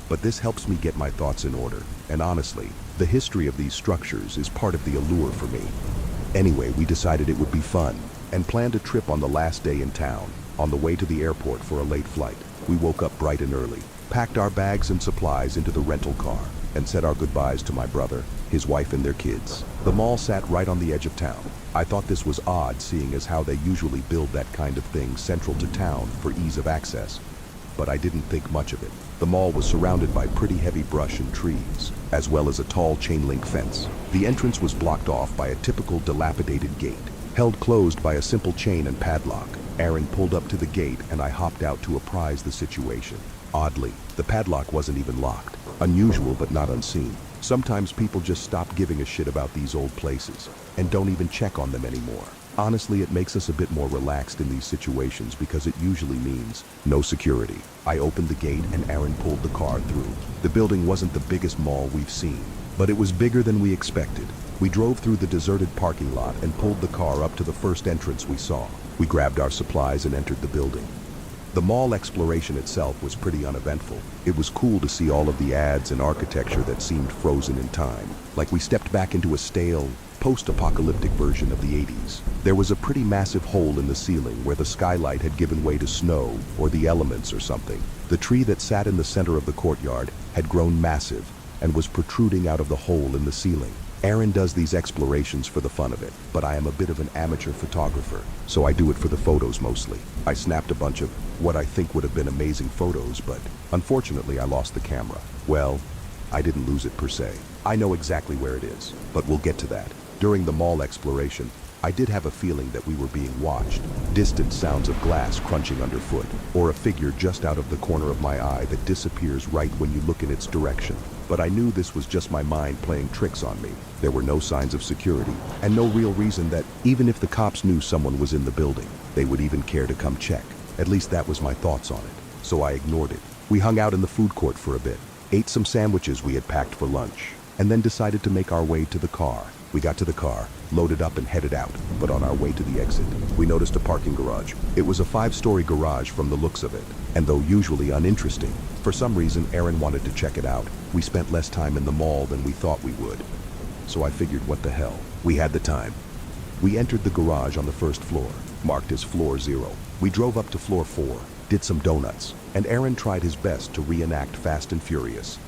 but this helps me get my thoughts in order. And honestly, the history of these structures is part of the allure for me. Anyway, we decided it would be fun and planned a trip on the last day in town. On the way to the airport for a late flight, we woke up bright and early, packed our bags and supplies into the rental car, and said our goodbyes to my brother, his wife and their kids. The mall sat right on the edge of town. I thought this was odd, seeing as how they usually build that kind of thing central to town for ease of access. but I didn't think much of it. The mall was surrounded by pretty heavy brush and trees, as well as a tall chain-link fence. The entrance was blocked off by a typical dilapidated gate, held closed by a simple chain and padlock. Aaron pulled up to the gate and I hopped out to apprise the situation. Oddly, the padlock wasn't even locked. Unusual but not unseen. Sometimes people just stop giving a shit about these old places and don't even check on them anymore. Honestly, it makes us a bit more relaxed in these situations because it usually means no security. I opened the gate and Aaron pulled the car through. The building wasn't the biggest mall we've seen, but it was bigger than we expected. We drove through the deserted parking lot and pulled the car up to the first entrance we saw. We grabbed our supplies and entered the building. The mall exploration itself was pretty uneventful. It was cool to see all of the ads and architecture that seemed frozen in time, like we stepped back into a stale, post-apocalyptic version of the 80s. There was a pretty massive hole in the ceiling where the skylight had given way to snow or the elements or something. The tree that sat in the center of the courtyard had grown massive and was protruding out of the hole in the ceiling. Aaron does these explorations for the fun of it, but I am a bit of an amateur photographer, so I do it for the photos mostly. I snapped a bunch of what I think would have been amazing photos, but unfortunately I lost the camera. Well, I didn't lose it per se. I know exactly where it is, but we'll get to that. During the mall exploration, I did have a feeling that we were being watched. Distant sounds of glass crunching underfoot, or a figure just out of the corner of my eye that disappears right when you look in its direction. But I knew this was just my mind playing tricks on me. There were no signs of security, and no real reason that, even if the cops knew someone was in the building, they would even care to come check. At least that was my thoughts on it, so I ignored it. We hung out in the food court for a bit, ate some sandwiches we had packed for lunch, and then decided to make our way to the car. We got to the car, loaded up and headed out, but on our way to the exit, we noticed a parking garage. It was a 5-story garage from the looks of it, and though usually uninteresting, for some reason Aaron wanted to check it out. We spent less time in the mall than we thought we would, so I figured what the hell, we had the time. We entered the garage on the first floor, marked as floor 0. We drove up to floor 4, did some donuts, and Aaron tried his best to reenact Fast and Furious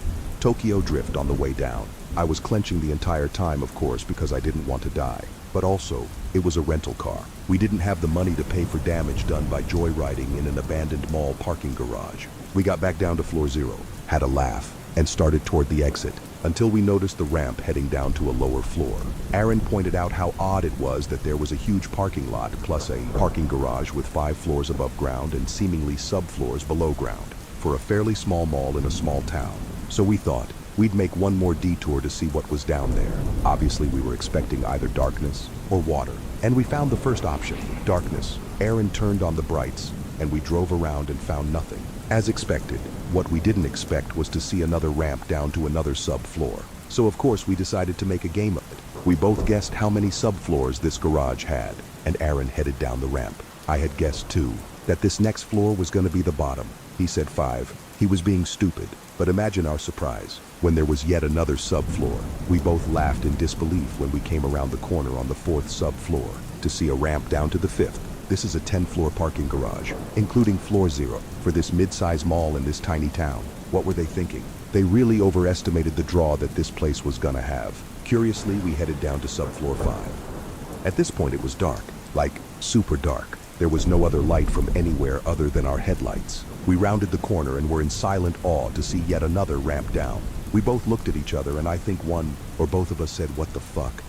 Tokyo Drift on the way down. I was clenching the entire time, of course, because I didn't want to die. But also, it was a rental car. We didn't have the money to pay for damage done by joyriding in an abandoned mall parking garage. We got back down to floor 0, had a laugh, and started toward the exit, until we noticed the ramp heading down to a lower floor. Aaron pointed out how odd it was that there was a huge parking lot plus a parking garage with 5 floors above ground and seemingly subfloors below ground, for a fairly small mall in a small town. So we thought, we'd make one more detour to see what was down there. Obviously, we were expecting either darkness or water. And we found the first option, darkness. Aaron turned on the brights, and we drove around and found nothing. As expected, what we didn't expect was to see another ramp down to another subfloor. So of course, we decided to make a game of it. We both guessed how many subfloors this garage had, and Aaron headed down the ramp. I had guessed too, that this next floor was going to be the bottom. He said 5. He was being stupid, but imagine our surprise when there was yet another subfloor. We both laughed in disbelief when we came around the corner on the 4th subfloor to see a ramp down to the 5th. This is a 10-floor parking garage, including floor 0, for this mid-size mall in this tiny town. What were they thinking? They really overestimated the draw that this place was gonna have. Curiously, we headed down to subfloor 5. At this point it was dark, like super dark. There was no other light from anywhere other than our headlights. We rounded the corner and were in silent awe to see yet another ramp down. We both looked at each other and I think one or both of us said, "What the fuck?"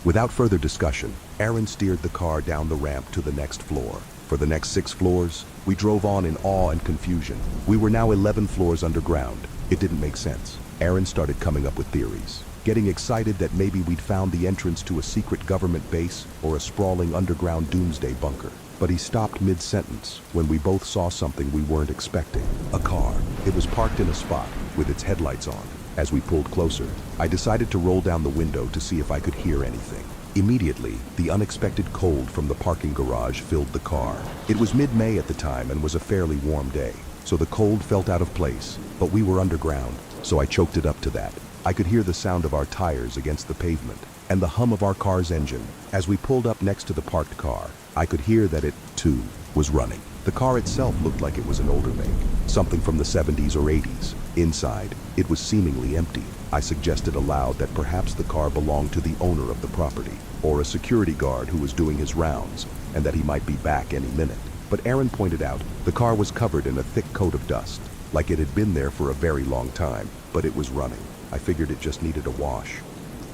Without further discussion, Aaron steered the car down the ramp to the next floor. For the next 6 floors, we drove on in awe and confusion. We were now 11 floors underground. It didn't make sense. Aaron started coming up with theories, getting excited that maybe we'd found the entrance to a secret government base or a sprawling underground doomsday bunker. But he stopped mid-sentence when we both saw something we weren't expecting. A car. It was parked in a spot with its headlights on. As we pulled closer, I decided to roll down the window to see if I could hear anything. Immediately, the unexpected cold from the parking garage filled the car. It was mid-May at the time and was a fairly warm day, so the cold felt out of place, but we were underground, so I choked it up to that. I could hear the sound of our tires against the pavement and the hum of our car's engine. As we pulled up next to the parked car, I could hear that it, too, was running. The car itself looked like it was an older make, something from the 70s or 80s. Inside, it was seemingly empty. I suggested aloud that perhaps the car belonged to the owner of the property, or a security guard who was doing his rounds, and that he might be back any minute. but Aaron pointed out the car was covered in a thick coat of dust, like it had been there for a very long time, but it was running. I figured it just needed a wash.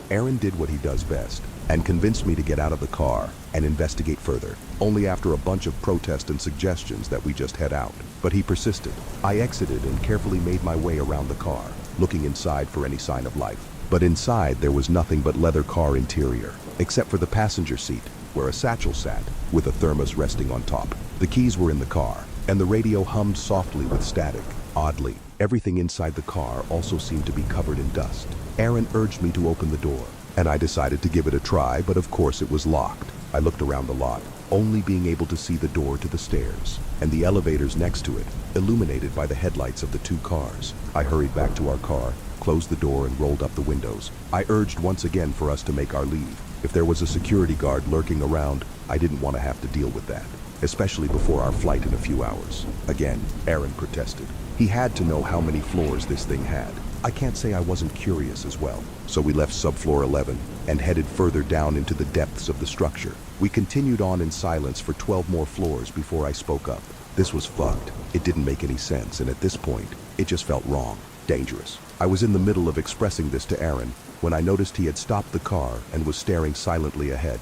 Aaron did what he does best and convinced me to get out of the car and investigate further, only after a bunch of protest and suggestions that we just head out. But he persisted. I exited and carefully made my way around the car, looking inside for any sign of life. But inside there was nothing but leather car interior, except for the passenger seat, where a satchel sat, with a thermos resting on top. The keys were in the car, and the radio hummed softly with static. Oddly, everything inside the car also seemed to be covered in dust. Aaron urged me to open the door, and I decided to give it a try, but of course it was locked. I looked around the lot, only being able to see the door to the stairs, and the elevators next to it, illuminated by the headlights of the two cars. I hurried back to our car, closed the door and rolled up the windows. I urged once again for us to make our leave. If there was a security guard lurking around, I didn't want to have to deal with that, especially before our flight in a few hours. Again, Aaron protested. He had to know how many floors this thing had. I can't say I wasn't curious as well. So we left subfloor 11 and headed further down into the depths of the structure. We continued on in silence for 12 more floors before I spoke up. This was fucked. It didn't make any sense, and at this point, it just felt wrong, dangerous. I was in the middle of expressing this to Aaron when I noticed he had stopped the car and was staring silently ahead.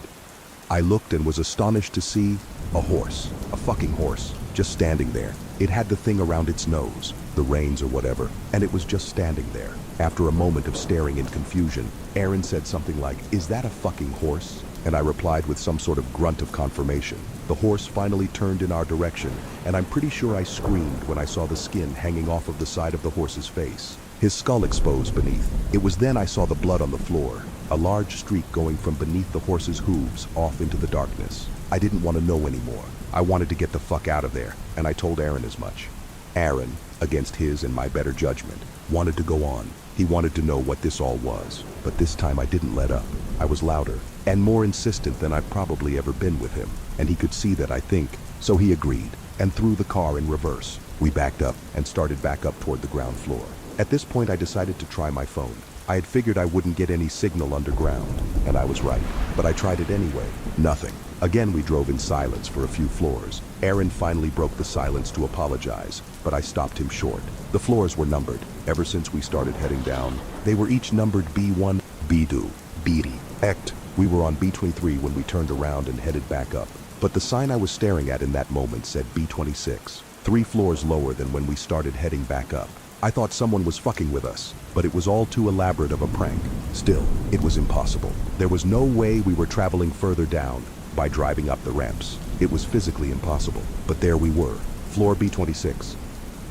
I looked and was astonished to see a horse, a fucking horse, just standing there. It had the thing around its nose, the reins or whatever, and it was just standing there. After a moment of staring in confusion, Aaron said something like, "Is that a fucking horse?" And I replied with some sort of grunt of confirmation. The horse finally turned in our direction, and I'm pretty sure I screamed when I saw the skin hanging off of the side of the horse's face, his skull exposed beneath. It was then I saw the blood on the floor, a large streak going from beneath the horse's hooves off into the darkness. I didn't want to know anymore. I wanted to get the fuck out of there, and I told Aaron as much. Aaron, against his and my better judgment, wanted to go on. He wanted to know what this all was, but this time I didn't let up. I was louder and more insistent than I've probably ever been with him, and he could see that, I think, so he agreed and threw the car in reverse. We backed up and started back up toward the ground floor. At this point I decided to try my phone. I had figured I wouldn't get any signal underground, and I was right, but I tried it anyway. Nothing. Again we drove in silence for a few floors. Aaron finally broke the silence to apologize, but I stopped him short. The floors were numbered. Ever since we started heading down, they were each numbered B1, B2, B3, Ect. We were on B23 when we turned around and headed back up, but the sign I was staring at in that moment said B26, 3 floors lower than when we started heading back up. I thought someone was fucking with us, but it was all too elaborate of a prank. Still, it was impossible. There was no way we were traveling further down by driving up the ramps. It was physically impossible, but there we were, floor B26.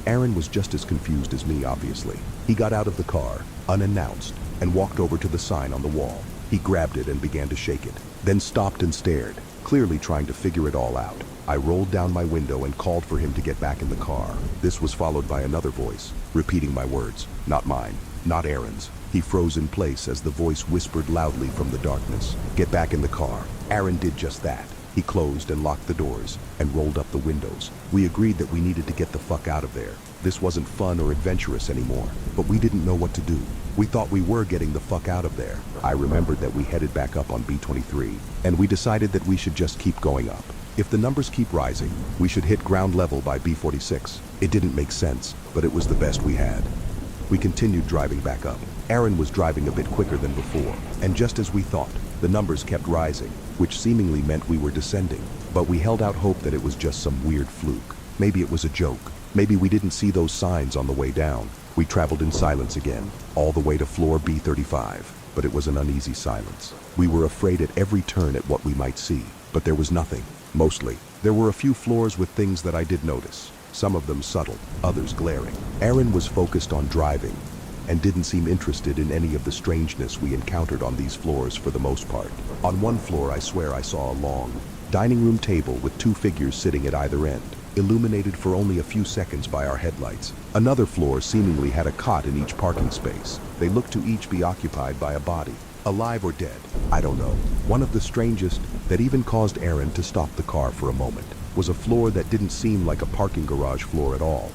Aaron was just as confused as me, obviously. He got out of the car, unannounced, and walked over to the sign on the wall. He grabbed it and began to shake it, then stopped and stared, clearly trying to figure it all out. I rolled down my window and called for him to get back in the car. This was followed by another voice, repeating my words, not mine, not Aaron's. He froze in place as the voice whispered loudly from the darkness, "Get back in the car." Aaron did just that. He closed and locked the doors and rolled up the windows. We agreed that we needed to get the fuck out of there. This wasn't fun or adventurous anymore, but we didn't know what to do. We thought we were getting the fuck out of there. I remembered that we headed back up on B23, and we decided that we should just keep going up. If the numbers keep rising, we should hit ground level by B46. It didn't make sense, but it was the best we had. We continued driving back up. Aaron was driving a bit quicker than before, and just as we thought, the numbers kept rising, which seemingly meant we were descending. But we held out hope that it was just some weird fluke. Maybe it was a joke. Maybe we didn't see those signs on the way down. We traveled in silence again, all the way to floor B35, but it was an uneasy silence. We were afraid at every turn at what we might see, but there was nothing. Mostly, there were a few floors with things that I did notice, some of them subtle, others glaring. Aaron was focused on driving and didn't seem interested in any of the strangeness we encountered on these floors for the most part. On one floor, I swear I saw a long dining room table with 2 figures sitting at either end, illuminated for only a few seconds by our headlights. Another floor seemingly had a cot in each parking space. They looked to each be occupied by a body, alive or dead, I don't know. One of the strangest, that even caused Aaron to stop the car for a moment, was a floor that didn't seem like a parking garage floor at all.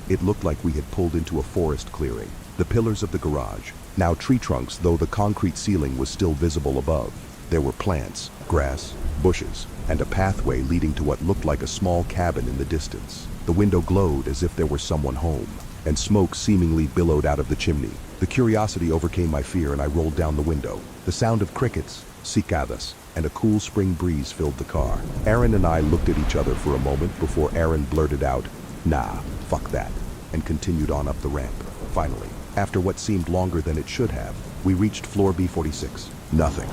It looked like we had pulled into a forest clearing. The pillars of the garage, now tree trunks though the concrete ceiling was still visible above. There were plants, grass, bushes, and a pathway leading to what looked like a small cabin in the distance. The window glowed as if there were someone home, and smoke seemingly billowed out of the chimney. The curiosity overcame my fear and I rolled down the window. The sound of crickets, cicadas, and a cool spring breeze filled the car. Aaron and I looked at each other for a moment before Aaron blurted out, "Nah, fuck that," and continued on up the ramp. Finally, after what seemed longer than it should have, we reached floor B46. Nothing.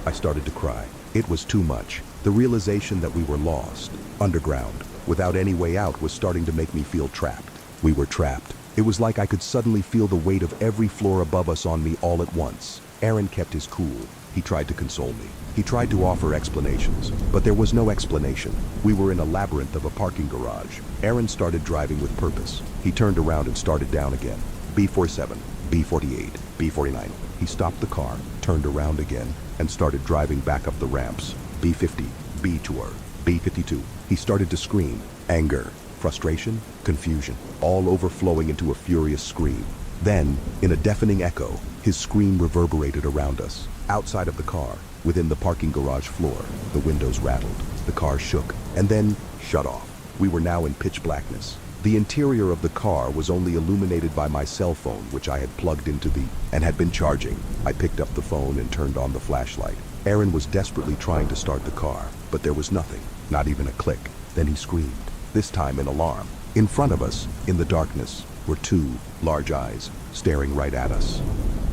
I started to cry. It was too much. The realization that we were lost, underground, without any way out was starting to make me feel trapped. We were trapped. It was like I could suddenly feel the weight of every floor above us on me all at once. Aaron kept his cool. He tried to console me. He tried to offer explanations, but there was no explanation. We were in a labyrinth of a parking garage. Aaron started driving with purpose. He turned around and started down again. B47, B48, B49. He stopped the car, turned around again, and started driving back up the ramps. B50, B2, B52. He started to scream. Anger, frustration, confusion, all overflowing into a furious scream. Then, in a deafening echo, his scream reverberated around us. Outside of the car, within the parking garage floor, the windows rattled, the car shook, and then shut off. We were now in pitch blackness. The interior of the car was only illuminated by my cell phone, which I had plugged into and had been charging. I picked up the phone and turned on the flashlight. Aaron was desperately trying to start the car, but there was nothing, not even a click. Then he screamed, this time in alarm. In front of us, in the darkness, were two large eyes staring right at us.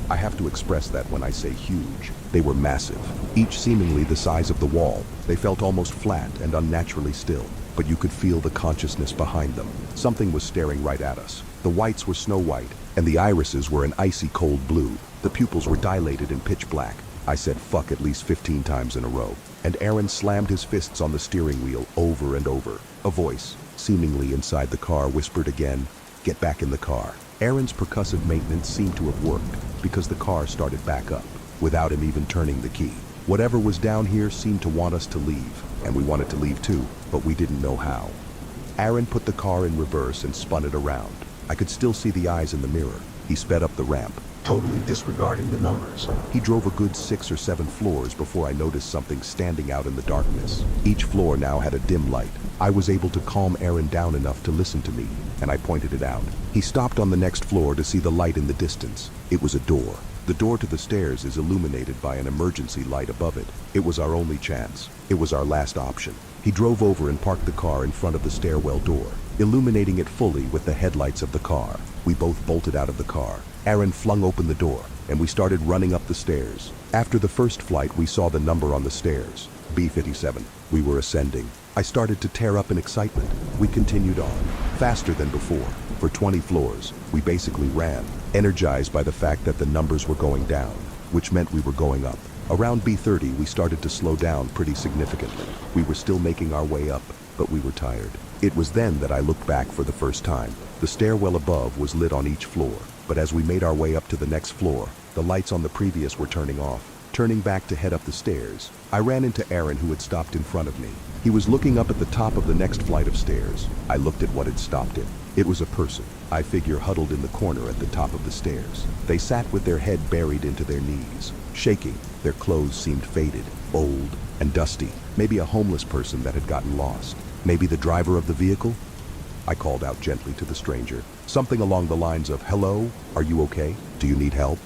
I have to express that when I say huge. They were massive, each seemingly the size of the wall. They felt almost flat and unnaturally still, but you could feel the consciousness behind them. Something was staring right at us. The whites were snow white, and the irises were an icy cold blue. The pupils were dilated and pitch black. I said fuck at least 15 times in a row, and Aaron slammed his fists on the steering wheel over and over. A voice, seemingly inside the car, whispered again, "Get back in the car." Aaron's percussive maintenance seemed to have worked, because the car started back up, without him even turning the key. Whatever was down here seemed to want us to leave, and we wanted to leave too, but we didn't know how. Aaron put the car in reverse and spun it around. I could still see the eyes in the mirror. He sped up the ramp, totally disregarding the numbers. He drove a good 6 or 7 floors before I noticed something standing out in the darkness. Each floor now had a dim light. I was able to calm Aaron down enough to listen to me, and I pointed it out. He stopped on the next floor to see the light in the distance. It was a door. The door to the stairs is illuminated by an emergency light above it. It was our only chance. It was our last option. He drove over and parked the car in front of the stairwell door, illuminating it fully with the headlights of the car. We both bolted out of the car. Aaron flung open the door, and we started running up the stairs. After the first flight, we saw the number on the stairs, B57. We were ascending. I started to tear up in excitement. We continued on, faster than before. For 20 floors, we basically ran, energized by the fact that the numbers were going down, which meant we were going up. Around B30, we started to slow down pretty significantly. We were still making our way up, but we were tired. It was then that I looked back for the first time. The stairwell above was lit on each floor, but as we made our way up to the next floor, the lights on the previous were turning off. Turning back to head up the stairs, I ran into Aaron, who had stopped in front of me. He was looking up at the top of the next flight of stairs. I looked at what had stopped him. It was a person, I figure, huddled in the corner at the top of the stairs. They sat with their head buried into their knees, shaking. Their clothes seemed faded, old, and dusty. Maybe a homeless person that had gotten lost. Maybe the driver of the vehicle? I called out gently to the stranger, something along the lines of, "Hello, are you okay? Do you need help?"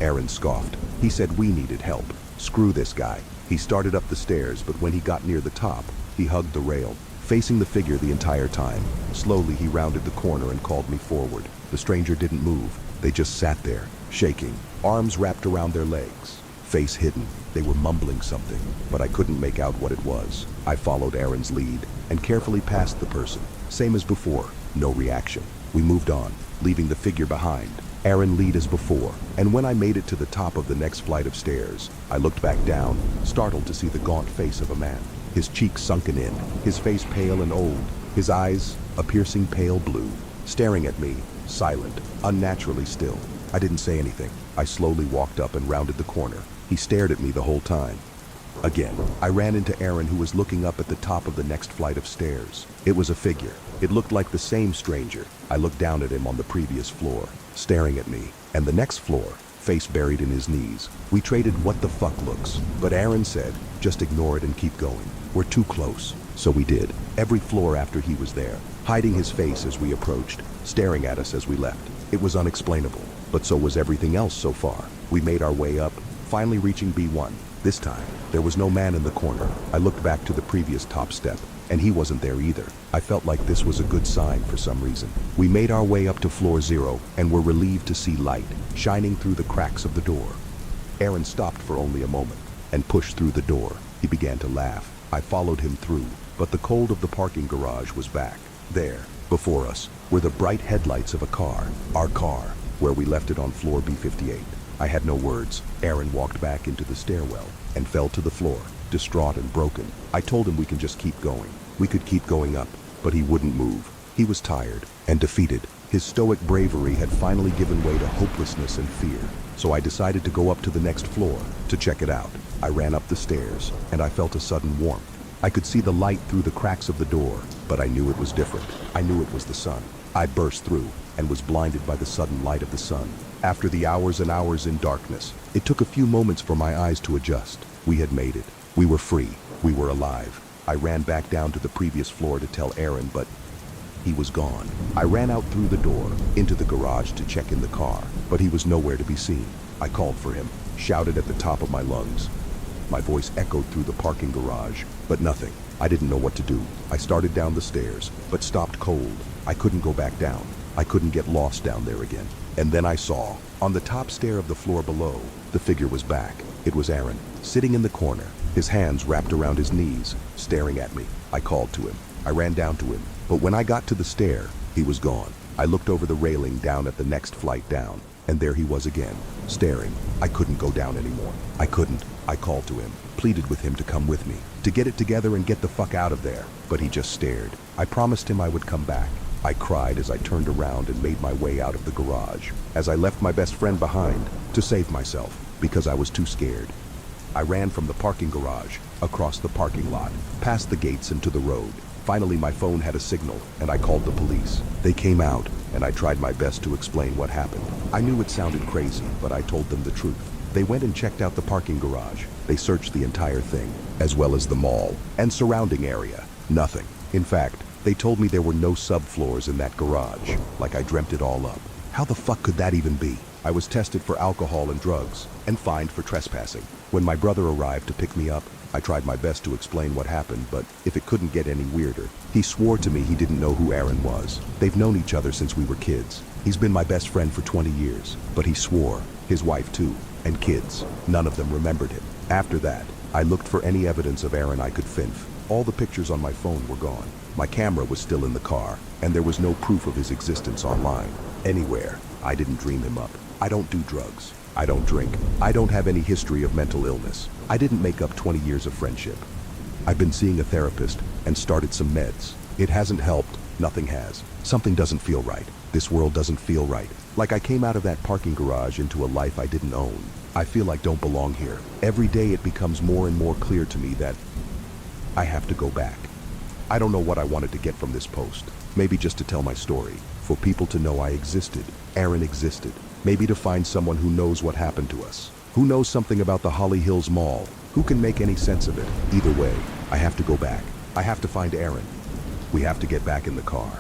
Aaron scoffed. He said we needed help. Screw this guy. He started up the stairs, but when he got near the top, he hugged the rail, facing the figure the entire time. Slowly, he rounded the corner and called me forward. The stranger didn't move. They just sat there, shaking, arms wrapped around their legs, face hidden. They were mumbling something, but I couldn't make out what it was. I followed Aaron's lead and carefully passed the person. Same as before, no reaction. We moved on, leaving the figure behind. Aaron lead as before, and when I made it to the top of the next flight of stairs, I looked back down, startled to see the gaunt face of a man. His cheeks sunken in, his face pale and old, his eyes a piercing pale blue, staring at me, silent, unnaturally still. I didn't say anything. I slowly walked up and rounded the corner. He stared at me the whole time. Again, I ran into Aaron, who was looking up at the top of the next flight of stairs. It was a figure. It looked like the same stranger. I looked down at him on the previous floor, staring at me, and the next floor, face buried in his knees. We traded what the fuck looks, but Aaron said, just ignore it and keep going. We're too close. So we did. Every floor after he was there, hiding his face as we approached, staring at us as we left. It was unexplainable, but so was everything else so far. We made our way up, finally reaching B1. This time, there was no man in the corner. I looked back to the previous top step, and he wasn't there either. I felt like this was a good sign for some reason. We made our way up to floor 0 and were relieved to see light shining through the cracks of the door. Aaron stopped for only a moment and pushed through the door. He began to laugh. I followed him through, but the cold of the parking garage was back. There, before us, were the bright headlights of a car, our car, where we left it on floor B58. I had no words. Aaron walked back into the stairwell and fell to the floor, distraught and broken. I told him we can just keep going. We could keep going up, but he wouldn't move. He was tired and defeated. His stoic bravery had finally given way to hopelessness and fear. So I decided to go up to the next floor to check it out. I ran up the stairs and I felt a sudden warmth. I could see the light through the cracks of the door, but I knew it was different. I knew it was the sun. I burst through and was blinded by the sudden light of the sun. After the hours and hours in darkness, it took a few moments for my eyes to adjust. We had made it. We were free. We were alive. I ran back down to the previous floor to tell Aaron, but he was gone. I ran out through the door, into the garage to check in the car, but he was nowhere to be seen. I called for him, shouted at the top of my lungs. My voice echoed through the parking garage, but nothing. I didn't know what to do. I started down the stairs, but stopped cold. I couldn't go back down. I couldn't get lost down there again. And then I saw, on the top stair of the floor below, the figure was back. It was Aaron, sitting in the corner, his hands wrapped around his knees, staring at me. I called to him. I ran down to him, but when I got to the stair, he was gone. I looked over the railing down at the next flight down, and there he was again, staring. I couldn't go down anymore. I couldn't. I called to him, pleaded with him to come with me, to get it together and get the fuck out of there. But he just stared. I promised him I would come back. I cried as I turned around and made my way out of the garage, as I left my best friend behind to save myself, because I was too scared. I ran from the parking garage, across the parking lot, past the gates and to the road. Finally, my phone had a signal, and I called the police. They came out, and I tried my best to explain what happened. I knew it sounded crazy, but I told them the truth. They went and checked out the parking garage. They searched the entire thing, as well as the mall and surrounding area. Nothing. In fact, they told me there were no subfloors in that garage, like I dreamt it all up. How the fuck could that even be? I was tested for alcohol and drugs, and fined for trespassing. When my brother arrived to pick me up, I tried my best to explain what happened, but if it couldn't get any weirder, he swore to me he didn't know who Aaron was. They've known each other since we were kids. He's been my best friend for 20 years, but he swore, his wife too, and kids. None of them remembered him. After that, I looked for any evidence of Aaron I could finf. All the pictures on my phone were gone. My camera was still in the car, and there was no proof of his existence online. Anywhere. I didn't dream him up. I don't do drugs. I don't drink. I don't have any history of mental illness. I didn't make up 20 years of friendship. I've been seeing a therapist and started some meds. It hasn't helped. Nothing has. Something doesn't feel right. This world doesn't feel right. Like I came out of that parking garage into a life I didn't own. I feel I don't belong here. Every day it becomes more and more clear to me that I have to go back. I don't know what I wanted to get from this post. Maybe just to tell my story. For people to know I existed. Aaron existed. Maybe to find someone who knows what happened to us. Who knows something about the Holly Hills Mall. Who can make any sense of it. Either way, I have to go back. I have to find Aaron. We have to get back in the car.